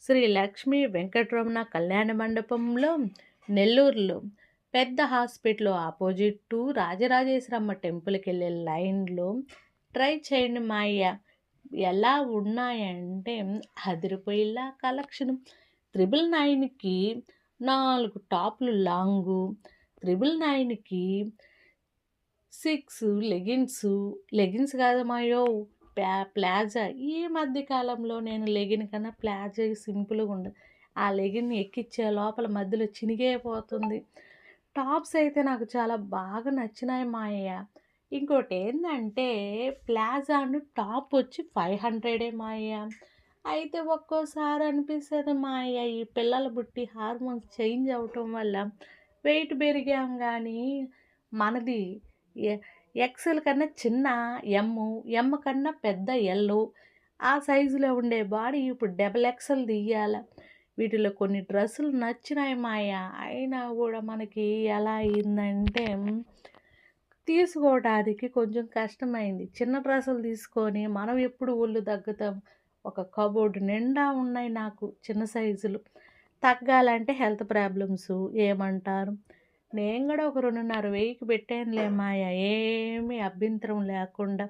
శ్రీ లక్ష్మీ వెంకటరమణ కళ్యాణ మండపంలో నెల్లూరులో పెద్ద హాస్పిటల్ ఆపోజిట్ టు రాజరాజేశ్వరమ్మ టెంపుల్కి వెళ్ళే లైన్లో ట్రై చేయండి మాయ. ఎలా ఉన్నాయంటే అదిరిపోయేలా కలెక్షన్. 999కి 4 టాప్లు లాంగు, 999కి 6 లెగిన్స్ కాదు మాయో, ప్లాజా. ఈ మధ్య కాలంలో నేను లెగిన్ కన్నా ప్లాజా సింపుల్గా ఉండదు. ఆ లెగిన్ ఎక్కించే లోపల మధ్యలో చినిగిపోతుంది. టాప్స్ అయితే నాకు చాలా బాగా నచ్చినాయి మాయ. ఇంకోటి ఏంటంటే ప్లాజాను టాప్ వచ్చి 500 మాయ. అయితే ఒక్కోసారి అనిపిస్తుంది మాయ, ఈ పిల్లల బుట్టి హార్మోన్స్ చేంజ్ అవ్వటం వల్ల వెయిట్ పెరిగాం కానీ మనది ఎక్సెల్ కన్నా చిన్న ఎమ్ కన్నా పెద్ద ఎల్, ఆ సైజులో ఉండే బాడీ ఇప్పుడు డబల్ ఎక్సెల్ తీయాల. వీటిలో కొన్ని డ్రెస్సులు నచ్చినాయి మాయ. అయినా కూడా మనకి ఎలా అయిందంటే తీసుకోవడానికి కొంచెం కష్టమైంది. చిన్న డ్రెస్సులు తీసుకొని మనం ఎప్పుడు ఒళ్ళు తగ్గుతాం. ఒక కబోర్డ్ నిండా ఉన్నాయి నాకు చిన్న సైజులు. తగ్గాలంటే హెల్త్ ప్రాబ్లమ్స్ ఏమంటారు. నేను కూడా ఒక 2,500కి పెట్టానులే మాయ, ఏమీ అభ్యంతరం లేకుండా.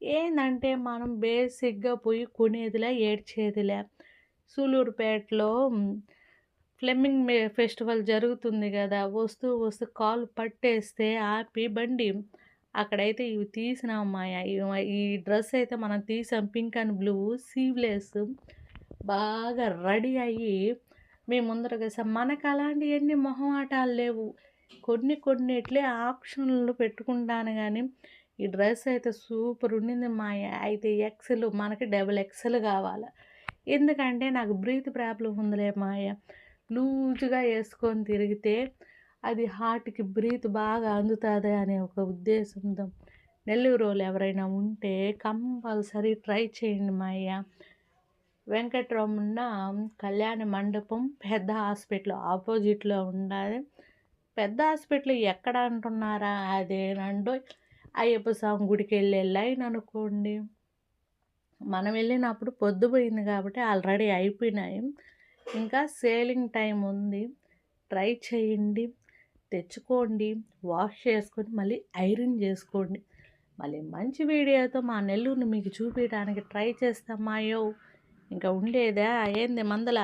ఏందంటే మనం బేసిక్గా పోయి కొనేదిలే, ఏడ్చేదిలే. సూలూరుపేటలో ఫ్లెమింగ్ ఫెస్టివల్ జరుగుతుంది కదా, వస్తూ వస్తూ కాలు పట్టేస్తే ఆపి బండి అక్కడైతే ఇవి తీసినాం మాయ. ఈ డ్రెస్ అయితే మనం తీసాం, పింక్ అండ్ బ్లూ సీవ్లెస్. బాగా రెడీ అయ్యి మేము ముందర వేసాం. మనకు అలాంటివన్నీ మొహమాటాలు లేవు. కొన్నిట్లే ఆప్షన్లు పెట్టుకుంటాను కానీ ఈ డ్రెస్ అయితే సూపర్ ఉండింది మాయ. అయితే ఎక్సెల్ మనకి డబుల్ ఎక్సెల్ కావాలి. ఎందుకంటే నాకు బ్రీత్ ప్రాబ్లం ఉందిలే మాయ. లూజుగా వేసుకొని తిరిగితే అది హార్ట్కి బ్రీత్ బాగా అందుతుంది అనే ఒక ఉద్దేశంతో నెల్లూరు వాళ్ళు ఎవరైనా ఉంటే కంపల్సరీ ట్రై చేయండి మాయ. వెంకటరమణ కళ్యాణ మండపం పెద్ద హాస్పిటల్ ఆపోజిట్లో ఉండాలి. పెద్ద హాస్పిటల్ ఎక్కడ అంటున్నారా, అదేనండో అయ్యప్ప స్వామి గుడికి వెళ్ళే లైన్ అనుకోండి. మనం వెళ్ళినప్పుడు పొద్దుపోయింది కాబట్టి ఆల్రెడీ అయిపోయినాయి. ఇంకా సేలింగ్ టైం ఉంది. ట్రై చేయండి, తెచ్చుకోండి, వాష్ చేసుకొని మళ్ళీ ఐరన్ చేసుకోండి. మళ్ళీ మంచి వీడియోతో మా నెల్లూరుని మీకు చూపించడానికి ట్రై చేస్తామాయో. ఇంకా ఉండేదా ఏంది మందల.